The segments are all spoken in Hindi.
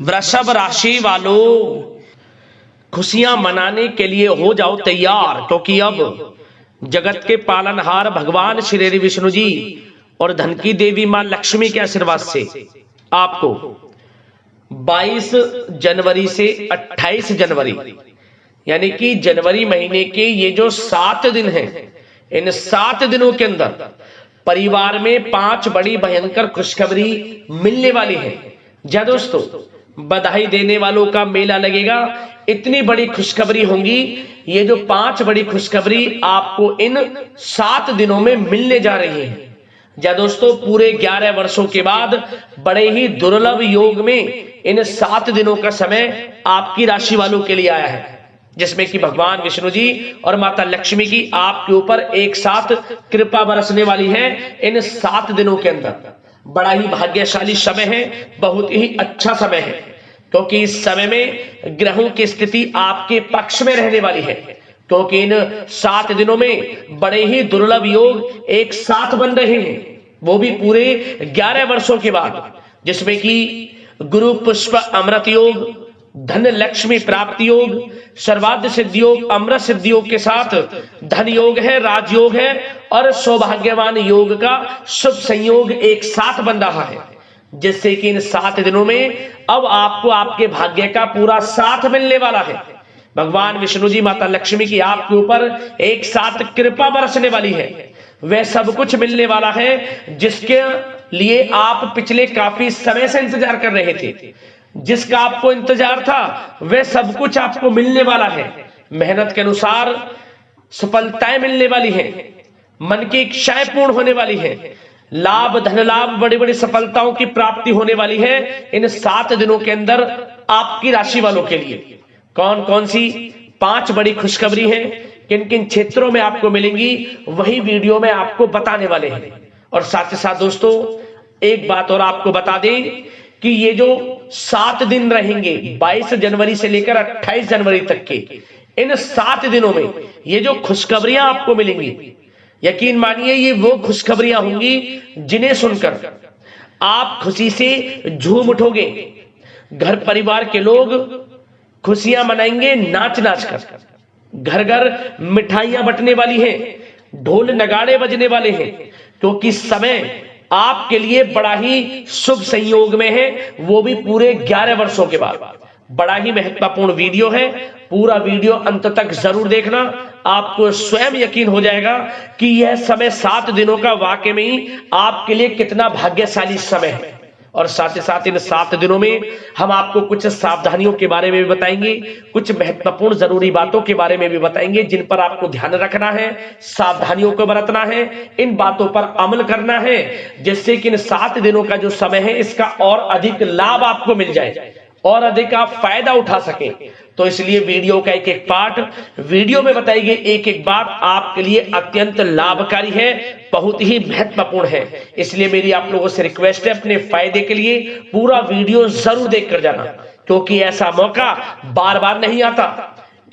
वृषभ राशि वालों, खुशियां मनाने के लिए हो जाओ तैयार, क्योंकि अब जगत के पालनहार भगवान श्री हरि विष्णु जी और धन की देवी मां लक्ष्मी के आशीर्वाद से आपको 22 जनवरी से 28 जनवरी यानी कि जनवरी महीने के ये जो 7 दिन हैं, इन 7 दिनों के अंदर परिवार में 5 बड़ी भयंकर खुशखबरी मिलने वाली है। जय दोस्तों, बधाई देने वालों का मेला लगेगा। इतनी बड़ी खुशखबरी होंगी। ये जो 5 बड़ी खुशखबरी आपको इन 7 दिनों में मिलने जा रही है। जय दोस्तों, पूरे 11 वर्षों के बाद बड़े ही दुर्लभ योग में इन 7 दिनों का समय आपकी राशि वालों के लिए आया है, जिसमें कि भगवान विष्णु जी और माता लक्ष्मी की आपके ऊपर एक साथ कृपा बरसने वाली है। इन 7 दिनों के अंदर बड़ा ही भाग्यशाली समय है, बहुत ही अच्छा समय है, क्योंकि इस समय में ग्रहों की स्थिति आपके पक्ष में रहने वाली है। क्योंकि इन 7 दिनों में बड़े ही दुर्लभ योग एक साथ बन रहे हैं, वो भी पूरे 11 वर्षों के बाद, जिसमें कि गुरु पुष्प अमृत योग, धन लक्ष्मी प्राप्ति योग, सर्वार्थ सिद्धि योग, अमृत सिद्धि योग के साथ धन योग है, राजयोग है और सौभाग्यवान योग का शुभ संयोग एक साथ बन रहा है, जिससे कि इन 7 दिनों में अब आपको आपके भाग्य का पूरा साथ मिलने वाला है। भगवान विष्णु जी माता लक्ष्मी की आपके ऊपर एक साथ कृपा बरसने वाली है। वह सब कुछ मिलने वाला है जिसके लिए आप पिछले काफी समय से इंतजार कर रहे थे। जिसका आपको इंतजार था वह सब कुछ आपको मिलने वाला है। मेहनत के अनुसार सफलताएं मिलने वाली हैं, मन की इच्छाएं पूर्ण होने वाली हैं, लाभ, धन लाभ, बड़ी बड़ी सफलताओं की प्राप्ति होने वाली है इन 7 दिनों के अंदर आपकी राशि वालों के लिए। कौन कौन सी 5 बड़ी खुशखबरी हैं, किन किन क्षेत्रों में आपको मिलेंगी, वही वीडियो में आपको बताने वाले हैं। और साथ ही साथ दोस्तों, एक बात और आपको बता दें कि ये जो 7 दिन रहेंगे 22 जनवरी से लेकर 28 जनवरी तक के, इन 7 दिनों में ये जो खुशखबरियां आपको मिलेंगी, यकीन मानिए ये वो खुशखबरियां होंगी जिन्हें सुनकर आप खुशी से झूम उठोगे। घर परिवार के लोग खुशियां मनाएंगे नाच नाच कर, घर घर मिठाइयां बंटने वाली हैं, ढोल नगाड़े बजने वाले हैं, क्योंकि समय आपके लिए बड़ा ही शुभ संयोग में है, वो भी पूरे 11 वर्षों के बाद। बड़ा ही महत्वपूर्ण वीडियो है, पूरा वीडियो अंत तक जरूर देखना। आपको स्वयं यकीन हो जाएगा कि यह समय 7 दिनों का वाकई में ही आपके लिए कितना भाग्यशाली समय है। और साथ ही साथ इन 7 दिनों में हम आपको कुछ सावधानियों के बारे में भी बताएंगे, कुछ महत्वपूर्ण जरूरी बातों के बारे में भी बताएंगे जिन पर आपको ध्यान रखना है, सावधानियों को बरतना है, इन बातों पर अमल करना है, जिससे कि इन 7 दिनों का जो समय है इसका और अधिक लाभ आपको मिल जाए और अधिक आप फायदा उठा सकें। तो इसलिए वीडियो का एक एक पार्ट वीडियो में बताई गई एक एक बात आपके लिए अत्यंत लाभकारी है, बहुत ही महत्वपूर्ण है। इसलिए मेरी आप लोगों से रिक्वेस्ट है, अपने फायदे के लिए पूरा वीडियो जरूर देख कर जाना, क्योंकि ऐसा मौका बार बार नहीं आता,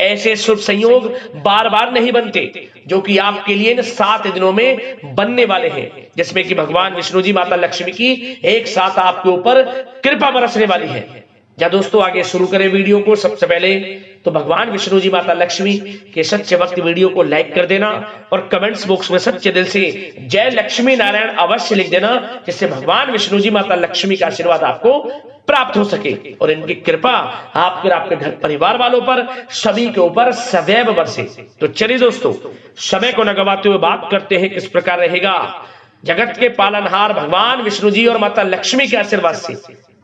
ऐसे शुभ संयोग बार बार नहीं बनते जो कि आपके लिए इन 7 दिनों में बनने वाले हैं, जिसमें कि भगवान विष्णु जी माता लक्ष्मी की एक साथ आपके ऊपर कृपा बरसने वाली है। या दोस्तों, आगे शुरू करें वीडियो को। सबसे पहले तो भगवान विष्णु जी माता लक्ष्मी के सच्चे भक्त वीडियो को लाइक कर देना और कमेंट्स बॉक्स में सच्चे दिल से जय लक्ष्मी नारायण अवश्य लिख देना, जिससे भगवान विष्णु जी माता लक्ष्मी का आशीर्वाद आपको प्राप्त हो सके और इनकी कृपा आपके और आपके घर परिवार वालों पर सभी के ऊपर सदैव बरसे। तो चलिए दोस्तों, समय को न गवाते हुए बात करते हैं किस प्रकार रहेगा जगत के पालनहार भगवान विष्णु जी और माता लक्ष्मी के आशीर्वाद से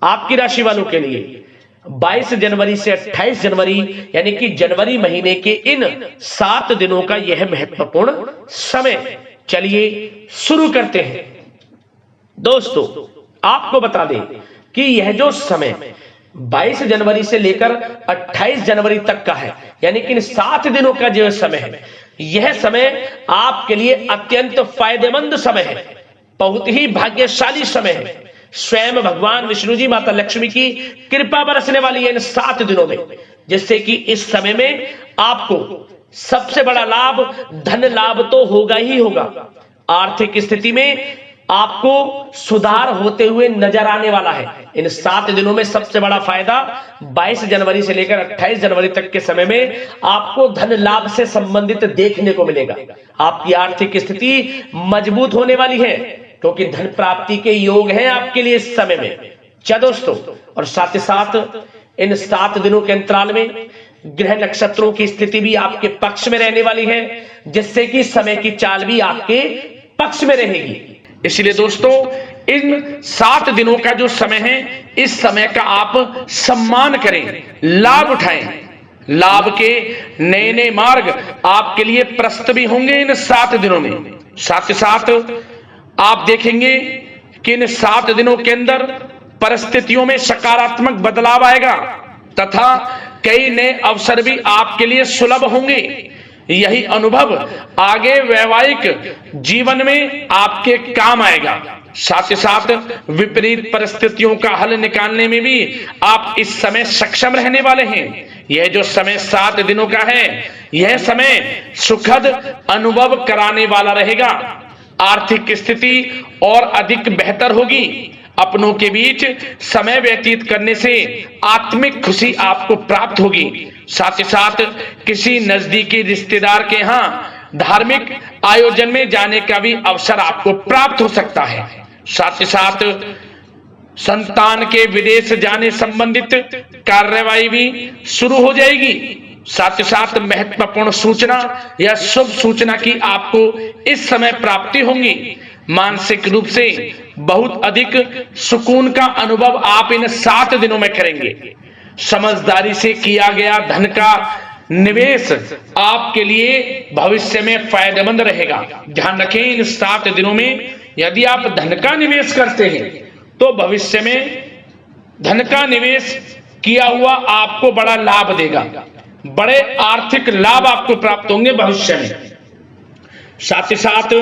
आपकी राशि वालों के लिए 22 जनवरी से 28 जनवरी यानी कि जनवरी महीने के इन 7 दिनों का यह महत्वपूर्ण समय। चलिए शुरू करते हैं। दोस्तों, आपको बता दें कि यह जो समय 22 जनवरी से लेकर 28 जनवरी तक का है, यानी कि इन 7 दिनों का जो समय है, यह समय आपके लिए अत्यंत फायदेमंद समय है, बहुत ही भाग्यशाली समय है। स्वयं भगवान विष्णु जी माता लक्ष्मी की कृपा बरसने वाली है इन 7 दिनों में, जिससे कि इस समय में आपको सबसे बड़ा लाभ धन लाभ तो होगा ही होगा। आर्थिक स्थिति में आपको सुधार होते हुए नजर आने वाला है। इन 7 दिनों में सबसे बड़ा फायदा 22 जनवरी से लेकर 28 जनवरी तक के समय में आपको धन लाभ से संबंधित देखने को मिलेगा। आपकी आर्थिक स्थिति मजबूत होने वाली है क्योंकि धन प्राप्ति के योग हैं आपके लिए इस समय में। क्या दोस्तों, और साथ ही साथ इन 7 दिनों के अंतराल में ग्रह नक्षत्रों की स्थिति भी आपके पक्ष में रहने वाली है, जिससे कि समय की चाल भी आपके पक्ष में रहेगी। इसलिए दोस्तों, इन 7 दिनों का जो समय है, इस समय का आप सम्मान करें, लाभ उठाएं। लाभ के नए नए मार्ग आपके लिए प्रशस्त भी होंगे इन 7 दिनों में। साथ ही साथ आप देखेंगे कि इन 7 दिनों के अंदर परिस्थितियों में सकारात्मक बदलाव आएगा तथा कई नए अवसर भी आपके लिए सुलभ होंगे। यही अनुभव आगे वैवाहिक जीवन में आपके काम आएगा। साथ ही साथ विपरीत परिस्थितियों का हल निकालने में भी आप इस समय सक्षम रहने वाले हैं। यह जो समय 7 दिनों का है, यह समय सुखद अनुभव कराने वाला रहेगा। आर्थिक स्थिति और अधिक बेहतर होगी। अपनों के बीच समय व्यतीत करने से आत्मिक खुशी आपको प्राप्त होगी। साथ ही साथ किसी नजदीकी रिश्तेदार के यहाँ धार्मिक आयोजन में जाने का भी अवसर आपको प्राप्त हो सकता है। साथ ही साथ संतान के विदेश जाने संबंधित कार्यवाही भी शुरू हो जाएगी। साथ ही साथ महत्वपूर्ण सूचना या शुभ सूचना की आपको इस समय प्राप्ति होंगी। मानसिक रूप से बहुत अधिक सुकून का अनुभव आप इन 7 दिनों में करेंगे। समझदारी से किया गया धन का निवेश आपके लिए भविष्य में फायदेमंद रहेगा। ध्यान रखें, इन 7 दिनों में यदि आप धन का निवेश करते हैं तो भविष्य में धन का निवेश किया हुआ आपको बड़ा लाभ देगा। बड़े आर्थिक लाभ आपको प्राप्त होंगे भविष्य में। साथ ही साथ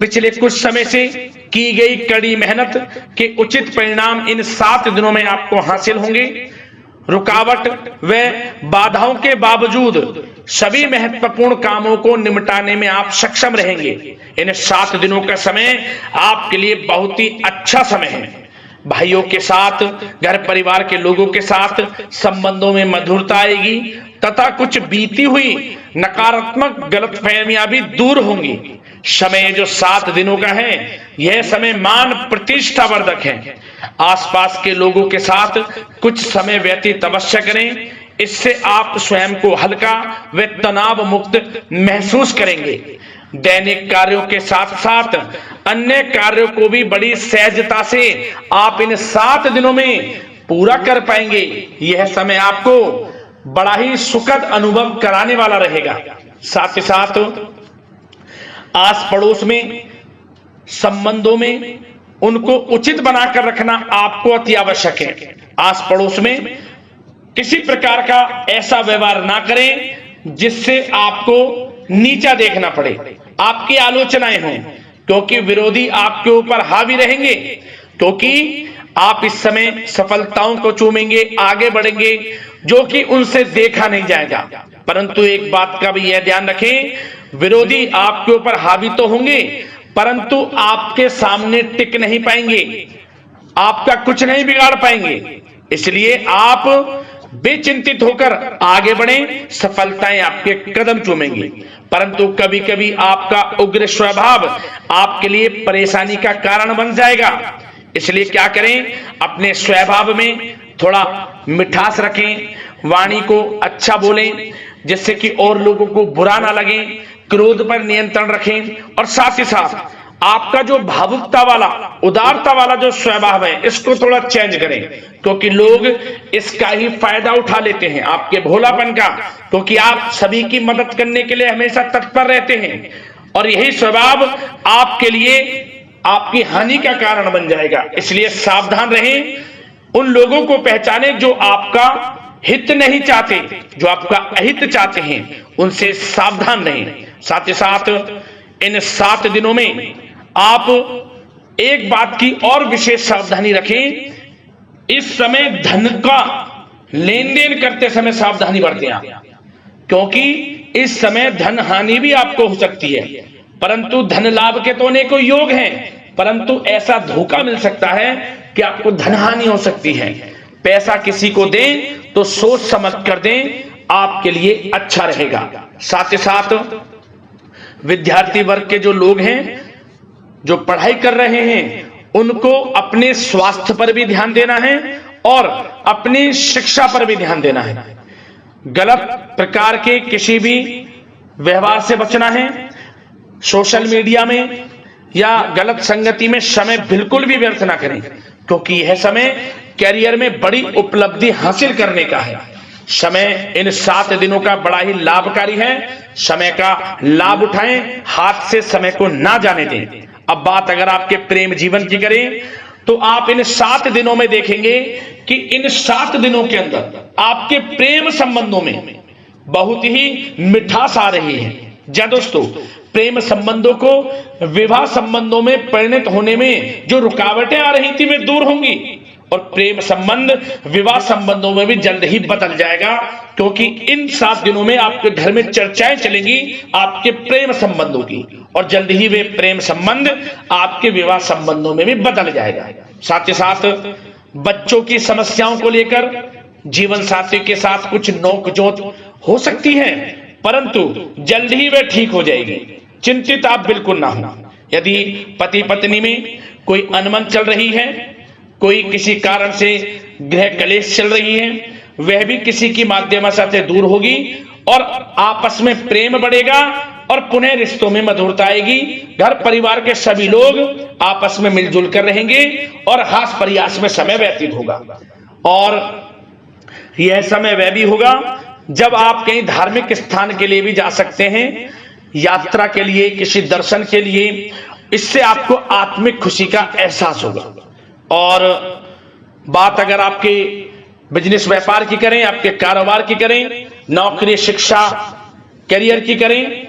पिछले कुछ समय से की गई कड़ी मेहनत के उचित परिणाम इन 7 दिनों में आपको हासिल होंगे। रुकावट व बाधाओं के बावजूद सभी महत्वपूर्ण कामों को निपटाने में आप सक्षम रहेंगे। इन 7 दिनों का समय आपके लिए बहुत ही अच्छा समय है। भाइयों के साथ, घर परिवार के लोगों के साथ संबंधों में मधुरता आएगी तथा कुछ बीती हुई नकारात्मक गलतफहमियां भी दूर होंगी। समय जो 7 दिनों का है, यह समय मान प्रतिष्ठा वर्धक है। आसपास के लोगों के साथ कुछ समय व्यतीत अवश्य करें। इससे आप स्वयं को हल्का व तनाव मुक्त महसूस करेंगे। दैनिक कार्यों के साथ साथ अन्य कार्यों को भी बड़ी सहजता से आप इन 7 दिनों में पूरा कर पाएंगे। यह समय आपको बड़ा ही सुखद अनुभव कराने वाला रहेगा। साथ ही साथ आस पड़ोस में संबंधों में उनको उचित बनाकर रखना आपको अति आवश्यक है। आस पड़ोस में किसी प्रकार का ऐसा व्यवहार ना करें जिससे आपको नीचा देखना पड़े, आपकी आलोचनाएं हों, क्योंकि विरोधी आपके ऊपर हावी रहेंगे। क्योंकि आप इस समय सफलताओं को चूमेंगे, आगे बढ़ेंगे, जो कि उनसे देखा नहीं जाएगा। परंतु एक बात का भी यह ध्यान रखें, विरोधी आपके ऊपर हावी तो होंगे परंतु आपके सामने टिक नहीं पाएंगे, आपका कुछ नहीं बिगाड़ पाएंगे। इसलिए आप बेचिंतित होकर आगे बढ़ें, सफलताएं आपके कदम चूमेंगी। परंतु कभी कभी आपका उग्र स्वभाव आपके लिए परेशानी का कारण बन जाएगा। इसलिए क्या करें, अपने स्वभाव में थोड़ा मिठास रखें, वाणी को अच्छा बोलें जिससे कि और लोगों को बुरा ना लगे, क्रोध पर नियंत्रण रखें। और साथ ही साथ आपका जो भावुकता वाला, उदारता वाला जो स्वभाव है, इसको थोड़ा चेंज करें, क्योंकि लोग इसका ही फायदा उठा लेते हैं, आपके भोलापन का, क्योंकि आप सभी की मदद करने के लिए हमेशा तत्पर रहते हैं। और यही स्वभाव आपके लिए आपकी हानि का कारण बन जाएगा। इसलिए सावधान रहें, उन लोगों को पहचानें जो आपका हित नहीं चाहते, जो आपका अहित चाहते हैं, उनसे सावधान रहें। साथ ही साथ इन 7 दिनों में आप एक बात की और विशेष सावधानी रखें, इस समय धन का लेन देन करते समय सावधानी बरतें आप, क्योंकि इस समय धन हानि भी आपको हो सकती है। परंतु धन लाभ के तो अनेकों योग हैं, परंतु ऐसा धोखा मिल सकता है कि आपको धनहानि हो सकती है। पैसा किसी को दें तो सोच समझ कर दें, आपके लिए अच्छा रहेगा। साथ ही साथ विद्यार्थी वर्ग के जो लोग हैं, जो पढ़ाई कर रहे हैं, उनको अपने स्वास्थ्य पर भी ध्यान देना है और अपनी शिक्षा पर भी ध्यान देना है। गलत प्रकार के किसी भी व्यवहार से बचना है। सोशल मीडिया में या गलत संगति में समय बिल्कुल भी व्यर्थ ना करें, क्योंकि यह समय कैरियर में बड़ी उपलब्धि हासिल करने का है। समय इन 7 दिनों का बड़ा ही लाभकारी है। समय का लाभ उठाएं, हाथ से समय को ना जाने दें। अब बात अगर आपके प्रेम जीवन की करें तो आप इन 7 दिनों में देखेंगे कि इन 7 दिनों के अंदर आपके प्रेम संबंधों में बहुत ही मिठास आ रही है। जी दोस्तों, प्रेम संबंधों को विवाह संबंधों में परिणत होने में जो रुकावटें आ रही थी वे दूर होंगी और प्रेम संबंध विवाह संबंधों में भी जल्द ही बदल जाएगा, क्योंकि इन 7 दिनों में आपके घर में चर्चाएं चलेंगी आपके प्रेम संबंधों की और जल्द ही वे प्रेम संबंध आपके विवाह संबंधों में भी बदल जाएगा। साथ ही साथ बच्चों की समस्याओं को लेकर जीवन साथी के साथ कुछ नोकझोंक हो सकती है, परंतु जल्द ही वे ठीक हो जाएगी। चिंतित आप बिल्कुल ना हो। यदि पति पत्नी में कोई अनबन चल रही है, कोई किसी कारण से गृह कलेश चल रही है, वह भी किसी की माध्यम से दूर होगी और आपस में प्रेम बढ़ेगा और पुनः रिश्तों में मधुरता आएगी। घर परिवार के सभी लोग आपस में मिलजुल कर रहेंगे और हास प्रयास में समय व्यतीत होगा। और यह समय वह भी होगा जब आप कहीं धार्मिक स्थान के लिए भी जा सकते हैं, यात्रा के लिए, किसी दर्शन के लिए। इससे आपको आत्मिक खुशी का एहसास होगा। और बात अगर आपके बिजनेस व्यापार की करें, आपके कारोबार की करें, नौकरी, शिक्षा, करियर की करें,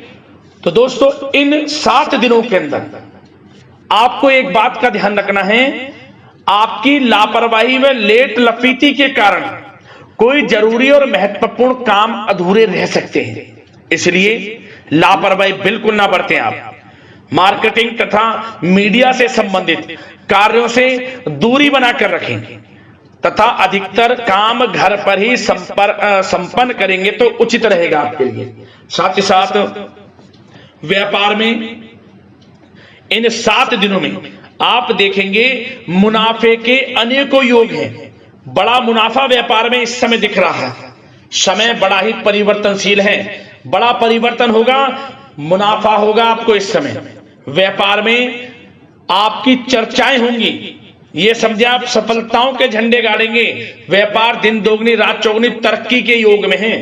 तो दोस्तों इन 7 दिनों के अंदर आपको एक बात का ध्यान रखना है। आपकी लापरवाही व लेट लफीती के कारण कोई जरूरी और महत्वपूर्ण काम अधूरे रह सकते हैं, इसलिए लापरवाही बिल्कुल ना बरतें। आप मार्केटिंग तथा मीडिया से संबंधित कार्यों से दूरी बनाकर रखें तथा अधिकतर काम घर पर ही संपन्न करेंगे तो उचित रहेगा आपके लिए। साथ ही साथ व्यापार में इन 7 दिनों में आप देखेंगे मुनाफे के अनेकों योग हैं। बड़ा मुनाफा व्यापार में इस समय दिख रहा है। समय बड़ा ही परिवर्तनशील है, बड़ा परिवर्तन होगा, मुनाफा होगा आपको इस समय। व्यापार में आपकी चर्चाएं होंगी, ये समझे आप सफलताओं के झंडे गाड़ेंगे। व्यापार दिन दोगुनी रात चौगुनी तरक्की के योग में है।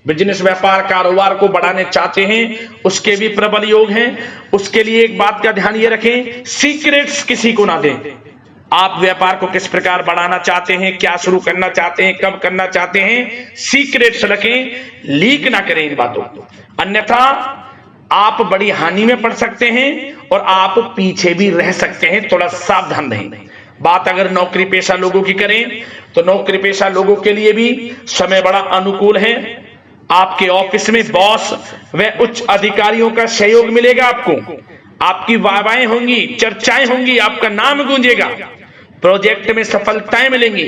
बिजनेस व्यापार कारोबार को बढ़ाने चाहते हैं, उसके भी प्रबल योग हैं। उसके लिए एक बात का ध्यान ये रखें, सीक्रेट्स किसी को ना दें। आप व्यापार को किस प्रकार बढ़ाना चाहते हैं, क्या शुरू करना चाहते हैं, कब करना चाहते हैं, सीक्रेट्स रखें, लीक ना करें इन बातों को, अन्यथा आप बड़ी हानि में पड़ सकते हैं और आप पीछे भी रह सकते हैं। थोड़ा सावधान रहें। बात अगर नौकरी पेशा लोगों की करें तो नौकरी पेशा लोगों के लिए भी समय बड़ा अनुकूल है। आपके ऑफिस में बॉस व उच्च अधिकारियों का सहयोग मिलेगा आपको, आपकी वाहवाहें होंगी, चर्चाएं होंगी, आपका नाम गूंजेगा, प्रोजेक्ट में सफलताएं मिलेंगी।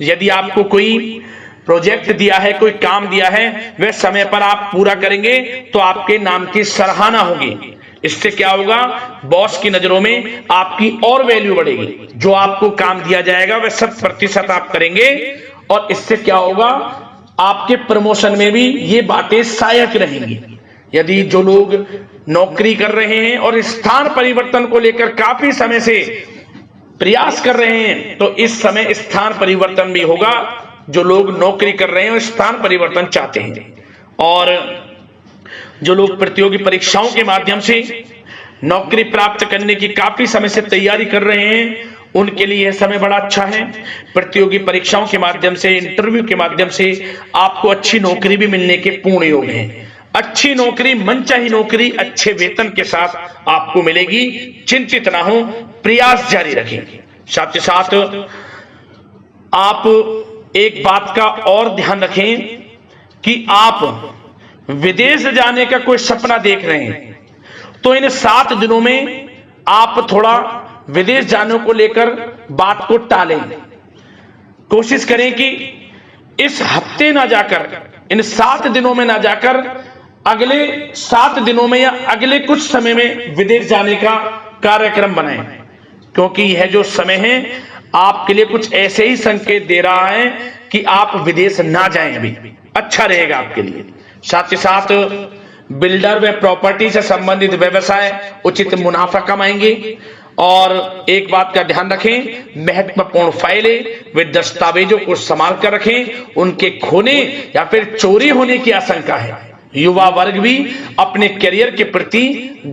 यदि आपको कोई प्रोजेक्ट दिया है, कोई काम दिया है, वह समय पर आप पूरा करेंगे तो आपके नाम की सराहना होगी। इससे क्या होगा, बॉस की नजरों में आपकी और वैल्यू बढ़ेगी। जो आपको काम दिया जाएगा वह 100% आप करेंगे और इससे क्या होगा, आपके प्रमोशन में भी ये बातें सहायक रहेंगी। यदि जो लोग नौकरी कर रहे हैं और स्थान परिवर्तन को लेकर काफी समय से प्रयास कर रहे हैं तो इस समय स्थान परिवर्तन भी होगा। जो लोग नौकरी कर रहे हैं और स्थान परिवर्तन चाहते हैं, और जो लोग प्रतियोगी परीक्षाओं के माध्यम से नौकरी प्राप्त करने की काफी समय से तैयारी कर रहे हैं, उनके लिए यह समय बड़ा अच्छा है। प्रतियोगी परीक्षाओं के माध्यम से, इंटरव्यू के माध्यम से आपको अच्छी नौकरी भी मिलने के पूर्ण योग हैं। अच्छी नौकरी, मनचाही नौकरी अच्छे वेतन के साथ आपको मिलेगी। चिंतित ना हो, प्रयास जारी रखें। साथ ही साथ आप एक बात का और ध्यान रखें कि आप विदेश जाने का कोई सपना देख रहे हैं तो इन 7 दिनों में आप थोड़ा विदेश जाने को लेकर बात को टालें। कोशिश करें कि इस हफ्ते ना जाकर, इन 7 दिनों में ना जाकर, अगले 7 दिनों में या अगले कुछ समय में विदेश जाने का कार्यक्रम बनाएं, क्योंकि यह जो समय है आपके लिए कुछ ऐसे ही संकेत दे रहा है कि आप विदेश ना जाएं। अभी अच्छा रहेगा आपके लिए। साथ ही साथ बिल्डर व प्रॉपर्टी से संबंधित व्यवसाय उचित मुनाफा कमाएंगे। और एक बात का ध्यान रखें, महत्वपूर्ण फाइलें व दस्तावेजों को संभाल कर रखें, उनके खोने या फिर चोरी होने की आशंका है। युवा वर्ग भी अपने करियर के प्रति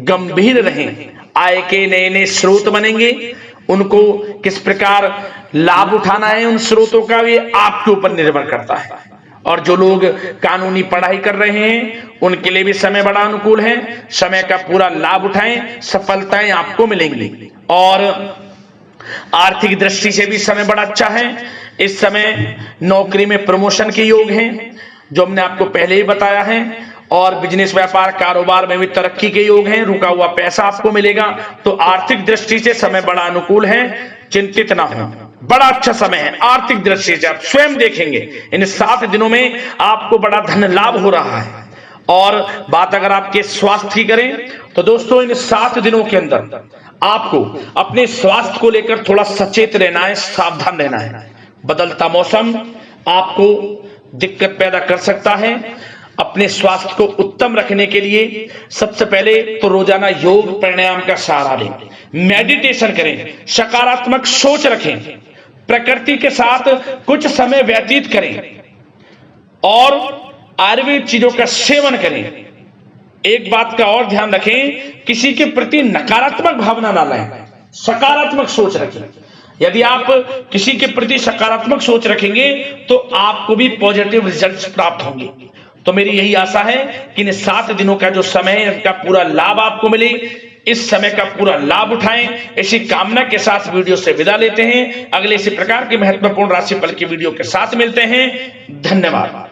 गंभीर रहें। आय के नए नए स्रोत बनेंगे, उनको किस प्रकार लाभ उठाना है उन स्रोतों का भी आपके ऊपर निर्भर करता है। और जो लोग कानूनी पढ़ाई कर रहे हैं उनके लिए भी समय बड़ा अनुकूल है। समय का पूरा लाभ उठाएं, सफलताएं आपको मिलेंगी। और आर्थिक दृष्टि से भी समय बड़ा अच्छा है। इस समय नौकरी में प्रमोशन के योग हैं, जो हमने आपको पहले ही बताया है। और बिजनेस व्यापार कारोबार में भी तरक्की के योग हैं। रुका हुआ पैसा आपको मिलेगा। तो आर्थिक दृष्टि से समय बड़ा अनुकूल है, चिंतित ना हो, बड़ा अच्छा समय है। आर्थिक दृष्टि से आप स्वयं देखेंगे इन 7 दिनों में आपको बड़ा धन लाभ हो रहा है। और बात अगर आपके स्वास्थ्य की करें तो दोस्तों, इन 7 दिनों के अंदर आपको अपने स्वास्थ्य को लेकर थोड़ा सचेत रहना है, सावधान रहना है। बदलता मौसम आपको दिक्कत पैदा कर सकता है। अपने स्वास्थ्य को उत्तम रखने के लिए सबसे पहले तो रोजाना योग प्राणायाम का सहारा लें, मेडिटेशन करें, सकारात्मक सोच रखें, प्रकृति के साथ कुछ समय व्यतीत करें और आयुर्वेद चीजों का सेवन करें। एक बात का और ध्यान रखें, किसी के प्रति नकारात्मक भावना ना लाएं, सकारात्मक सोच रखें। यदि आप किसी के प्रति सकारात्मक सोच रखेंगे तो आपको भी पॉजिटिव रिजल्ट्स प्राप्त होंगे। तो मेरी यही आशा है कि इन 7 दिनों का जो समय है इसका पूरा लाभ आपको मिले। इस समय का पूरा लाभ उठाएं, ऐसी कामना के साथ वीडियो से विदा लेते हैं। अगले इसी प्रकार के महत्वपूर्ण राशिफल की वीडियो के साथ मिलते हैं। धन्यवाद।